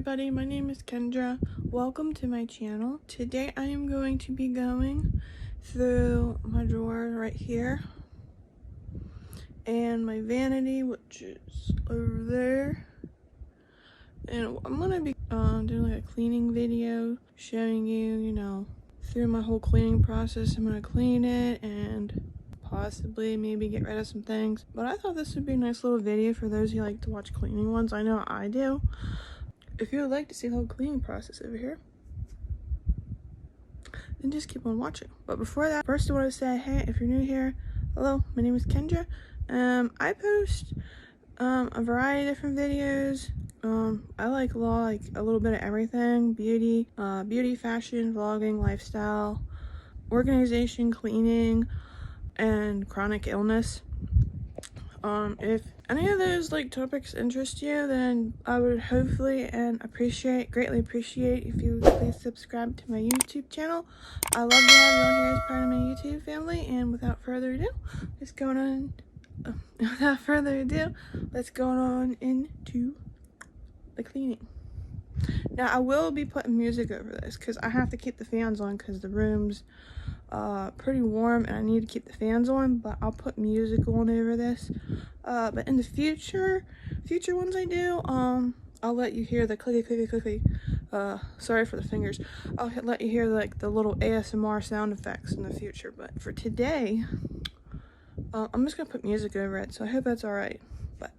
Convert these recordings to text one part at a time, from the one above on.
everybody, my name is Kendra. Welcome to my channel. Today I am going to be going through my drawer right here and my vanity, which is over there, and I'm gonna be doing like a cleaning video showing you through my whole cleaning process. I'm gonna clean it and possibly maybe get rid of some things, but I thought this would be a nice little video for those who like to watch cleaning ones. I know I do. If you would like to see the whole cleaning process over here, then just keep on watching. But before that, first I want to say, hey, if you're new here, hello, my name is Kendra. I post a variety of different videos. I like a little bit of everything: beauty, fashion, vlogging, lifestyle, organization, cleaning, and chronic illness. If any of those topics interest you, then I would hopefully and greatly appreciate if you would please subscribe to my YouTube channel. I love to have you all here as part of my YouTube family, and without further ado, let's go on into the cleaning. Now, I will be putting music over this because I have to keep the fans on because the room's pretty warm and I need to keep the fans on, but I'll put music on over this. But in the future ones I do, I'll let you hear the clicky. Sorry for the fingers. I'll let you hear the little ASMR sound effects in the future, but for today, I'm just gonna put music over it, so I hope that's alright. But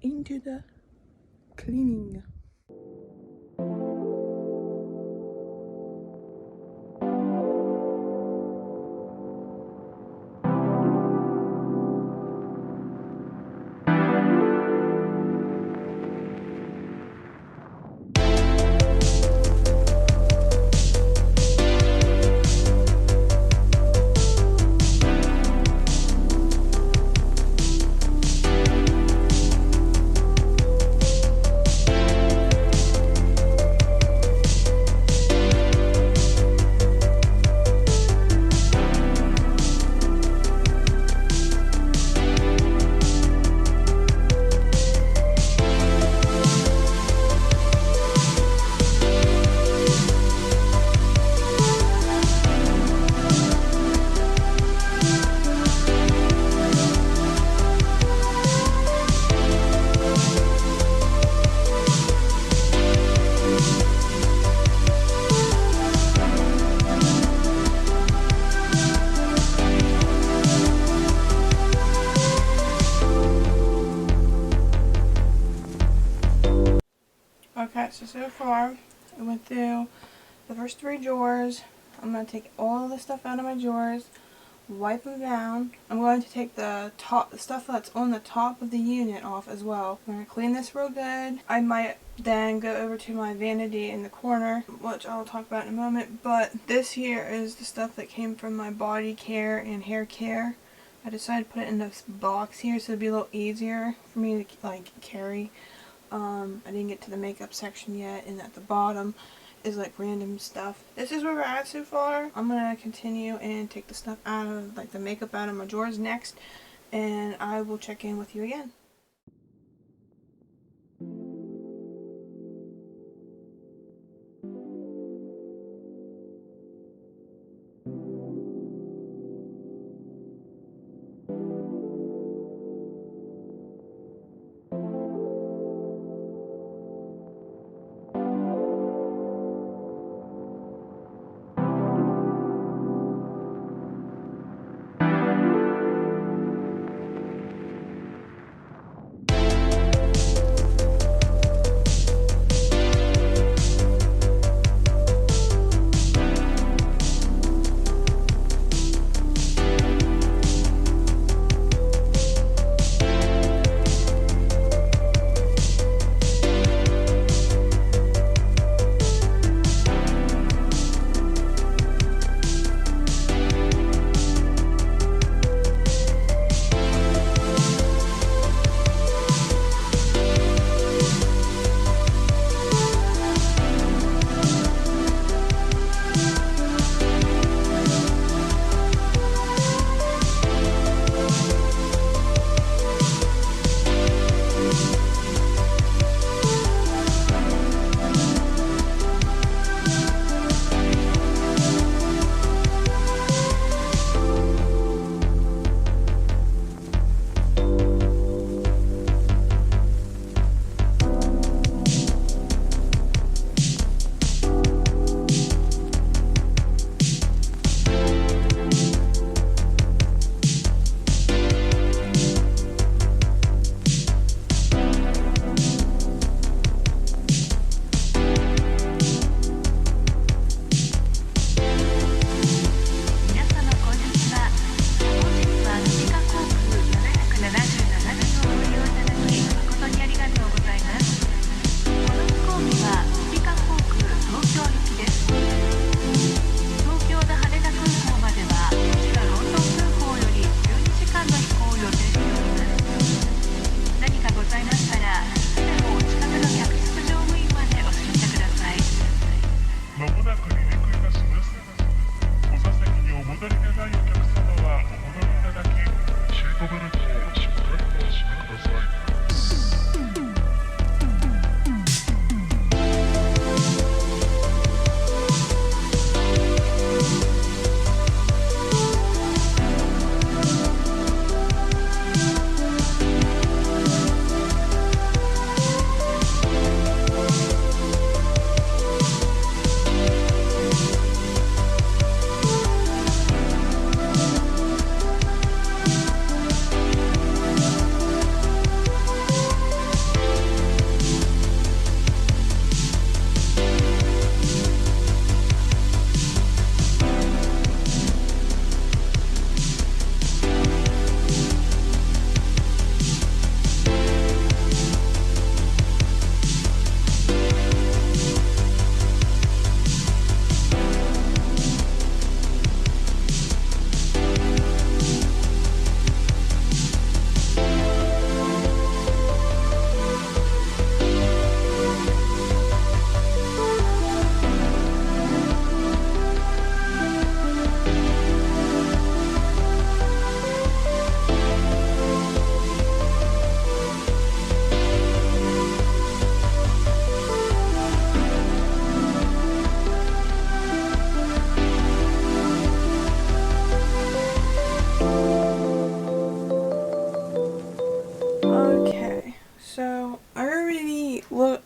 into the cleaning. Okay, so far I went through the first 3 drawers. I'm going to take all the stuff out of my drawers, wipe them down. I'm going to take the stuff that's on the top of the unit off as well. I'm going to clean this real good. I might then go over to my vanity in the corner, which I'll talk about in a moment, but this here is the stuff that came from my body care and hair care. I decided to put it in this box here so it'd be a little easier for me to carry. I didn't get to the makeup section yet, and at the bottom is random stuff. This is where we're at so far. I'm gonna continue and take the stuff out of the makeup out of my drawers next, and I will check in with you again.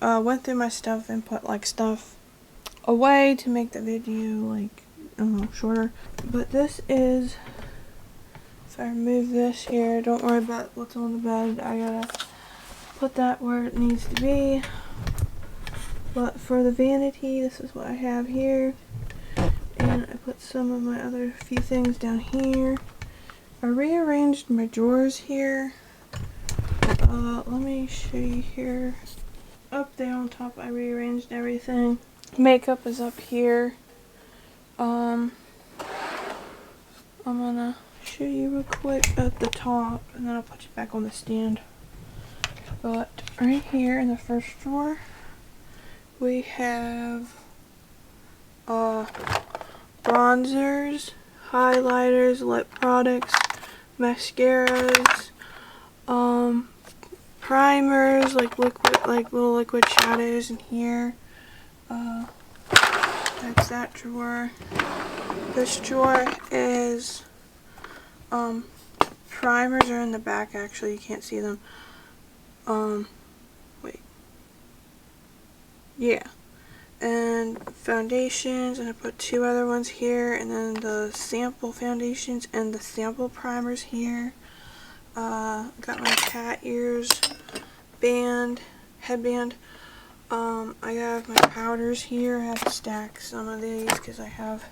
went through my stuff and put like stuff away to make the video like shorter. But this is, if I remove this here, don't worry about what's on the bed. I gotta put that where it needs to be. But for the vanity, this is what I have here. And I put some of my other few things down here. I rearranged my drawers here. Let me show you here. Up there on top, I rearranged everything. Makeup is up here. I'm gonna show you real quick at the top, and then I'll put you back on the stand. But right here in the first drawer, we have bronzers, highlighters, lip products, mascaras, primers, like liquid, like little liquid shadows in here. That's that drawer. This drawer is primers are in the back. Actually, you can't see them. Wait. Yeah. And foundations, and I put two other ones here, and then the sample foundations and the sample primers here. Got my cat ears headband. I have my powders here. I have to stack some of these because I have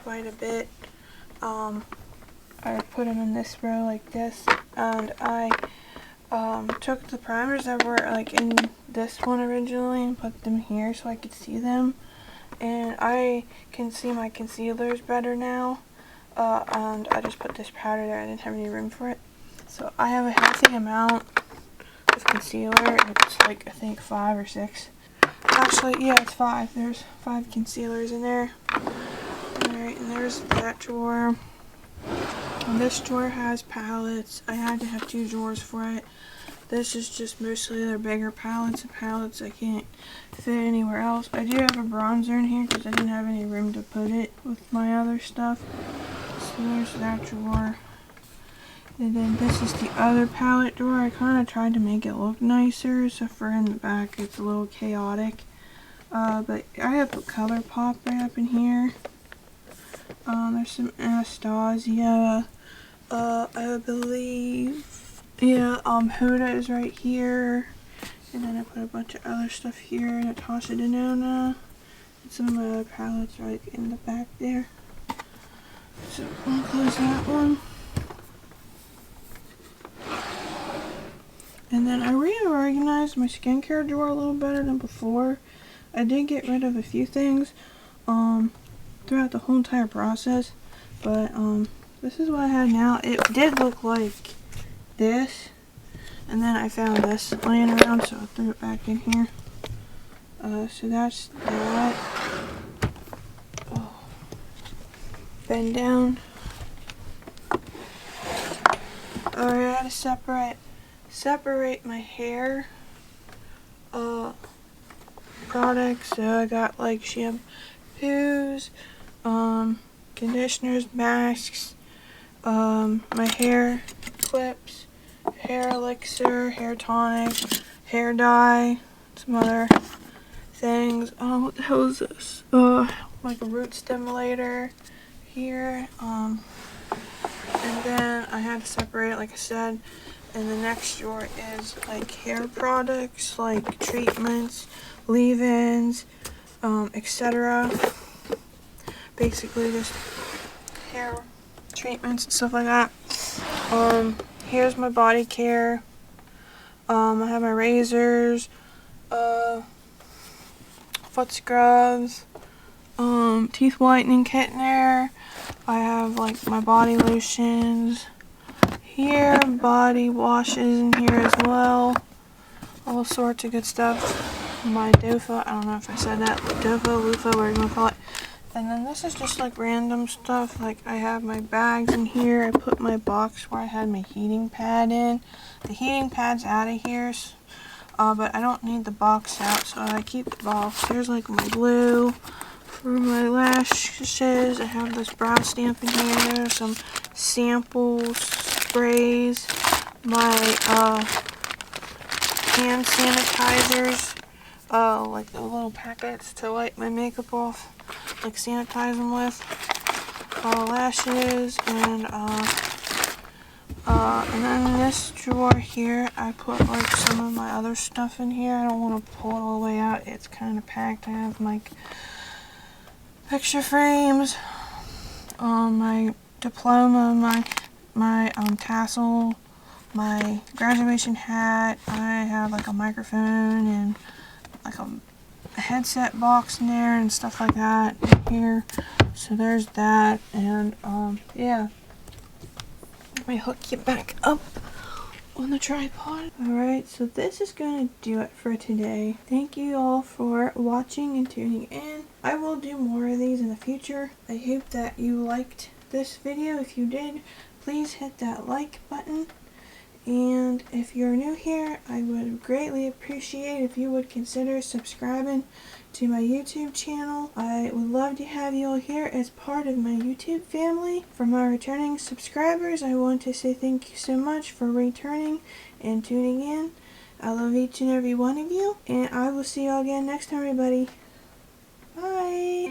quite a bit. I put them in this row like this, and I took the primers that were like in this one originally and put them here so I could see them, and I can see my concealers better now, and I just put this powder there. I didn't have any room for it, so I have a healthy amount of concealer. It's like I think 5 or 6. Actually, yeah, it's 5. There's 5 concealers in there. Alright, and there's that drawer. And this drawer has palettes. I had to have 2 drawers for it. This is just mostly their bigger palettes and palettes I can't fit anywhere else. I do have a bronzer in here because I didn't have any room to put it with my other stuff. So there's that drawer. And then this is the other palette drawer. I kind of tried to make it look nicer, so for in the back it's a little chaotic. But I have a color pop right up in here. There's some Anastasia. I believe, yeah, Huda is right here. And then I put a bunch of other stuff here. Natasha Denona. And some of my other palettes right in the back there. So I'll close that one. And then I reorganized my skincare drawer a little better than before. I did get rid of a few things throughout the whole entire process, but this is what I have now. It did look like this, and then I found this laying around, so I threw it back in here. So that's that. Oh. Bend down. Alright, I had to separate my hair products. So I got like shampoos, conditioners, masks, my hair clips, hair elixir, hair tonic, hair dye, some other things. What the hell is this? Like a root stimulator here. And then I had to separate it, like I said. And the next drawer is like hair products, like treatments, leave-ins, etc. Basically just hair treatments and stuff like that. Here's my body care. I have my razors, foot scrubs, teeth whitening kit in there. I have like my body lotions here, body washes in here as well, all sorts of good stuff. My dofa, I don't know if I said that, dofa, loofah, whatever you want to call it. And then this is just like random stuff, like I have my bags in here. I put my box where I had my heating pad in. The heating pad's out of here, but I don't need the box out, so I keep the box. Here's like my glue for my lashes. I have this brow stamp in here. There's some samples, sprays, my hand sanitizers, like the little packets to wipe my makeup off, like sanitize them with. Lashes, and then in this drawer here, I put like some of my other stuff in here. I don't want to pull it all the way out. It's kind of packed. I have like picture frames, my diploma, my tassel, my graduation hat. I have like a microphone and like a headset box in there and stuff like that in here. So there's that, and yeah. Let me hook you back up on the tripod. Alright, so this is going to do it for today. Thank you all for watching and tuning in. I will do more of these in the future. I hope that you liked this video. If you did, please hit that like button. And if you're new here, I would greatly appreciate if you would consider subscribing to my YouTube channel. I would love to have you all here as part of my YouTube family. For my returning subscribers, I want to say thank you so much for returning and tuning in. I love each and every one of you, and I will see you all again next time, everybody. Bye!